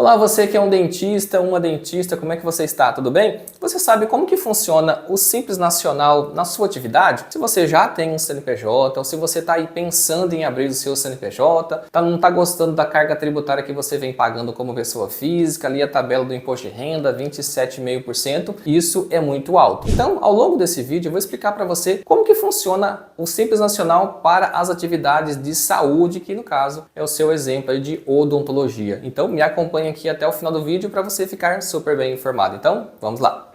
Olá, você que é um dentista, uma dentista, como é que você está? Tudo bem? Você sabe como que funciona o Simples Nacional na sua atividade? Se você já tem um CNPJ ou se você está aí pensando em abrir o seu CNPJ, não está gostando da carga tributária que você vem pagando como pessoa física, ali a tabela do imposto de renda, 27,5%, isso é muito alto. Então, ao longo desse vídeo, eu vou explicar para você como que funciona o Simples Nacional para as atividades de saúde, que no caso é o seu exemplo aí de odontologia. Então, me acompanhe aqui até o final do vídeo para você ficar super bem informado. Então, vamos lá!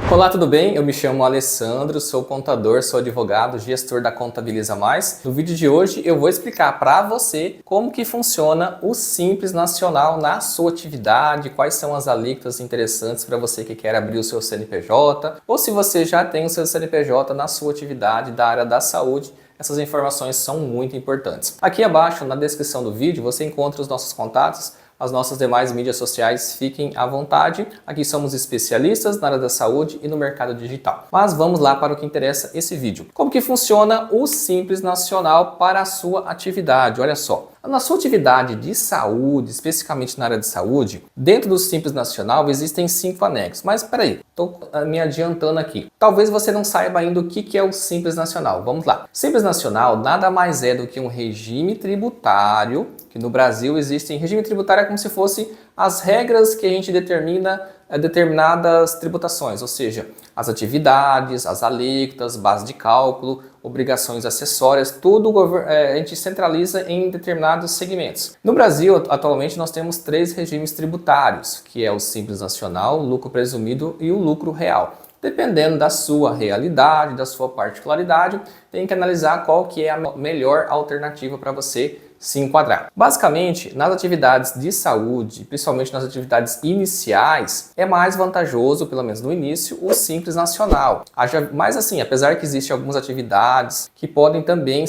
Olá, tudo bem? Eu me chamo Alessandro, sou contador, sou advogado, gestor da Contabiliza Mais. No vídeo de hoje eu vou explicar para você como que funciona o Simples Nacional na sua atividade, quais são as alíquotas interessantes para você que quer abrir o seu CNPJ, ou se você já tem o seu CNPJ na sua atividade da área da saúde. Essas informações são muito importantes. Aqui abaixo na descrição do vídeo você encontra os nossos contatos, as nossas demais mídias sociais, fiquem à vontade. Aqui somos especialistas na área da saúde e no mercado digital. Mas vamos lá para o que interessa esse vídeo. Como que funciona o Simples Nacional para a sua atividade? Olha só. Na sua atividade de saúde, especificamente na área de saúde, dentro do Simples Nacional existem 5 anexos. Mas peraí, estou me adiantando aqui. Talvez você não saiba ainda o que é o Simples Nacional. Vamos lá. Simples Nacional nada mais é do que um regime tributário, que no Brasil existe regime tributário como se fosse as regras que a gente determina determinadas tributações, ou seja, as atividades, as alíquotas, base de cálculo, obrigações acessórias, tudo a gente centraliza em determinados segmentos. No Brasil, atualmente, nós temos 3 regimes tributários, que é o Simples Nacional, o lucro presumido e o lucro real. Dependendo da sua realidade, da sua particularidade, tem que analisar qual que é a melhor alternativa para você se enquadrar. Basicamente, nas atividades de saúde, principalmente nas atividades iniciais, é mais vantajoso, pelo menos no início, o Simples Nacional. Mas assim, apesar que existem algumas atividades que podem também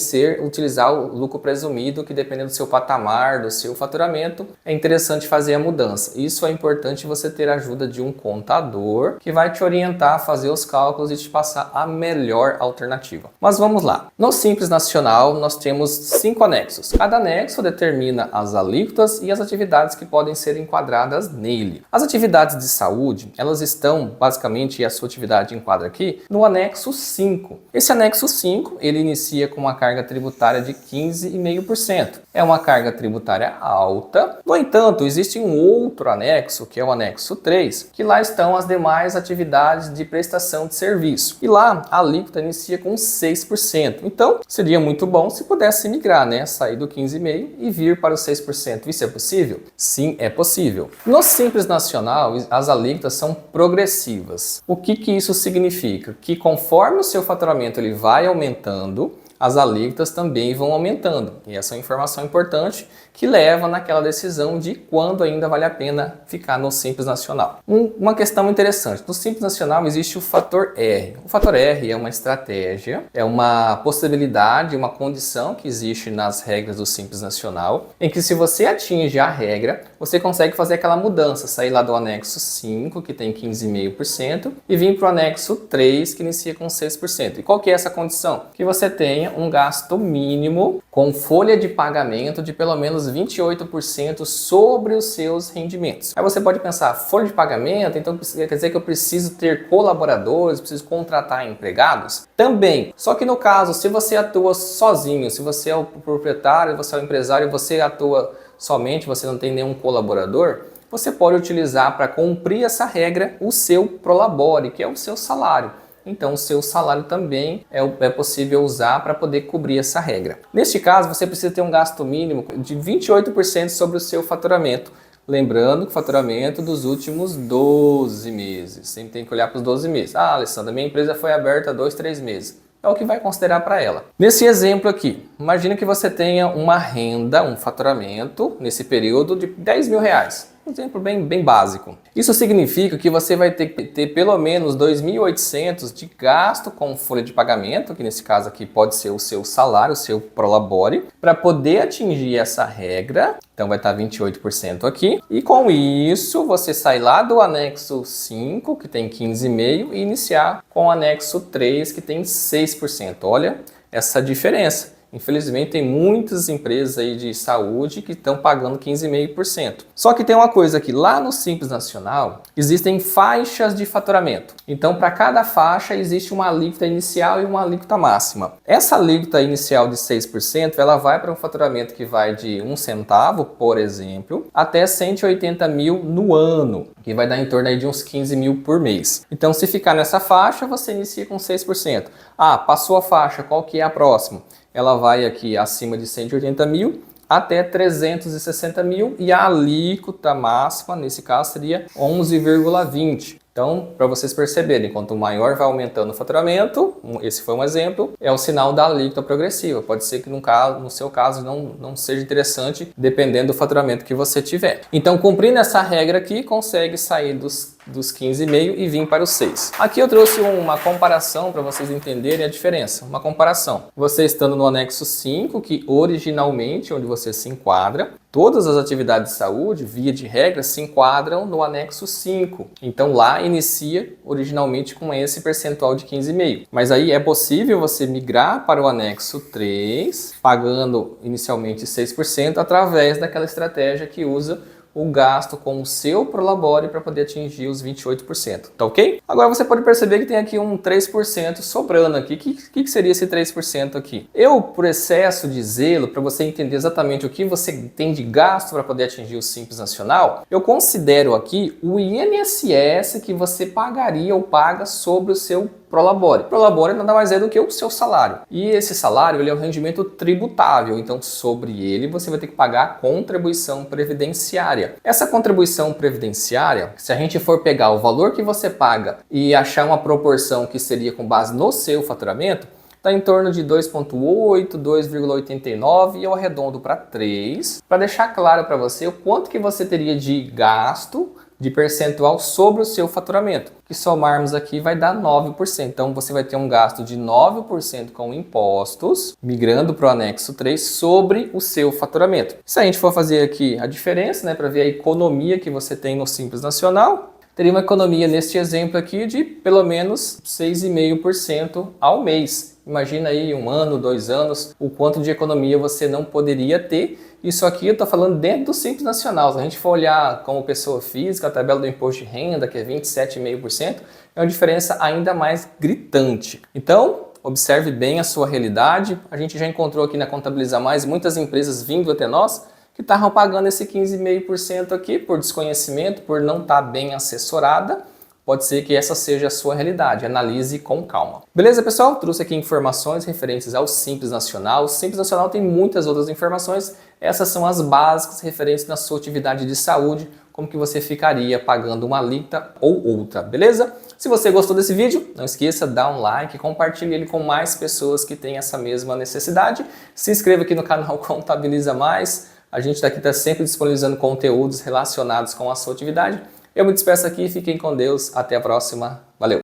utilizar o lucro presumido, que dependendo do seu patamar, do seu faturamento, é interessante fazer a mudança. Isso é importante você ter a ajuda de um contador que vai te orientar a fazer os cálculos e te passar a melhor alternativa. Mas vamos lá. No Simples Nacional, nós temos 5 anexos. Cada anexo determina as alíquotas e as atividades que podem ser enquadradas nele. As atividades de saúde, elas estão, basicamente, e a sua atividade enquadra aqui, no anexo 5. Esse anexo 5, ele inicia com uma carga tributária de 15,5%. É uma carga tributária alta. No entanto, existe um outro anexo, que é o anexo 3, que lá estão as demais atividades de prestação de serviço. E lá, a alíquota inicia com 6%. Então, seria muito bom se pudesse migrar, né? Sair do 15,5% e vir para os 6%. Isso é possível? Sim, é possível. No Simples Nacional, as alíquotas são progressivas. O que isso significa? Que conforme o seu faturamento ele vai aumentando, as alíquotas também vão aumentando. E essa é uma informação importante que leva naquela decisão de quando ainda vale a pena ficar no Simples Nacional. Uma questão interessante, no Simples Nacional existe o fator R. O fator R é uma estratégia, é uma possibilidade, uma condição que existe nas regras do Simples Nacional, em que se você atinge a regra, você consegue fazer aquela mudança, sair lá do anexo 5, que tem 15,5%, e vir para o anexo 3, que inicia com 6%. E qual que é essa condição? Que você tenha um gasto mínimo com folha de pagamento de pelo menos 28% sobre os seus rendimentos. Aí você pode pensar, folha de pagamento, então quer dizer que eu preciso ter colaboradores, preciso contratar empregados? Também, só que no caso, se você atua sozinho, se você é o proprietário, você é o empresário, você atua somente, você não tem nenhum colaborador, você pode utilizar para cumprir essa regra o seu prolabore, que é o seu salário. Então, o seu salário também é possível usar para poder cobrir essa regra. Neste caso, você precisa ter um gasto mínimo de 28% sobre o seu faturamento. Lembrando que o faturamento dos últimos 12 meses. Sempre tem que olhar para os 12 meses. Ah, Alessandra, minha empresa foi aberta há 2, 3 meses. É o que vai considerar para ela. Nesse exemplo aqui, imagine que você tenha uma renda, um faturamento, nesse período de 10 mil reais. Um exemplo bem básico. Isso significa que você vai ter que ter pelo menos 2.800 de gasto com folha de pagamento, que nesse caso aqui pode ser o seu salário, o seu prolabore, para poder atingir essa regra. Então vai estar 28% aqui. E com isso você sai lá do anexo 5, que tem 15,5%, e iniciar com o anexo 3, que tem 6%. Olha, essa diferença. Infelizmente, tem muitas empresas aí de saúde que estão pagando 15,5%. Só que tem uma coisa aqui, lá no Simples Nacional, existem faixas de faturamento. Então, para cada faixa, existe uma alíquota inicial e uma alíquota máxima. Essa alíquota inicial de 6%, ela vai para um faturamento que vai de 1 centavo, por exemplo, até 180 mil no ano, que vai dar em torno aí de uns 15 mil por mês. Então, se ficar nessa faixa, você inicia com 6%. Ah, passou a faixa, qual que é a próxima? Ela vai aqui acima de 180 mil até 360 mil e a alíquota máxima, nesse caso, seria 11,20. Então, para vocês perceberem, quanto maior vai aumentando o faturamento, esse foi um exemplo, é o sinal da alíquota progressiva. Pode ser que no seu caso não seja interessante, dependendo do faturamento que você tiver. Então, cumprindo essa regra aqui, consegue sair dos 15,5 e vir para os 6. Aqui eu trouxe uma comparação para vocês entenderem a diferença. Uma comparação. Você estando no anexo 5, que originalmente, onde você se enquadra, todas as atividades de saúde, via de regra, se enquadram no anexo 5. Então lá inicia originalmente com esse percentual de 15,5. Mas aí é possível você migrar para o anexo 3, pagando inicialmente 6%, através daquela estratégia que usa o gasto com o seu Prolabore para poder atingir os 28%, tá ok? Agora você pode perceber que tem aqui um 3% sobrando aqui. O que seria esse 3% aqui? Eu, por excesso de zelo, para você entender exatamente o que você tem de gasto para poder atingir o Simples Nacional, eu considero aqui o INSS que você pagaria ou paga sobre o seu Prolabore. Prolabore nada mais é do que o seu salário. E esse salário ele é um rendimento tributável, então sobre ele você vai ter que pagar a contribuição previdenciária. Essa contribuição previdenciária, se a gente for pegar o valor que você paga e achar uma proporção que seria com base no seu faturamento, está em torno de 2,8, 2,89 e eu arredondo para 3, para deixar claro para você o quanto que você teria de gasto de percentual sobre o seu faturamento, que somarmos aqui vai dar 9%. Então você vai ter um gasto de 9% com impostos, migrando para o anexo 3 sobre o seu faturamento. Se a gente for fazer aqui a diferença, né, para ver a economia que você tem no Simples Nacional, teria uma economia neste exemplo aqui de pelo menos 6,5% ao mês. Imagina aí 1 ano, 2 anos, o quanto de economia você não poderia ter. Isso aqui eu estou falando dentro do Simples Nacional. Se a gente for olhar como pessoa física, a tabela do imposto de renda, que é 27,5%, é uma diferença ainda mais gritante. Então, observe bem a sua realidade. A gente já encontrou aqui na Contabiliza Mais muitas empresas vindo até nós que estavam pagando esse 15,5% aqui por desconhecimento, por não estar bem assessorada. Pode ser que essa seja a sua realidade, analise com calma. Beleza, pessoal? Trouxe aqui informações referentes ao Simples Nacional. O Simples Nacional tem muitas outras informações. Essas são as básicas referentes na sua atividade de saúde, como que você ficaria pagando uma alíquota ou outra, beleza? Se você gostou desse vídeo, não esqueça, dá um like, compartilhe ele com mais pessoas que têm essa mesma necessidade. Se inscreva aqui no canal Contabiliza Mais. A gente daqui está sempre disponibilizando conteúdos relacionados com a sua atividade. Eu me despeço aqui, fiquem com Deus, até a próxima, valeu!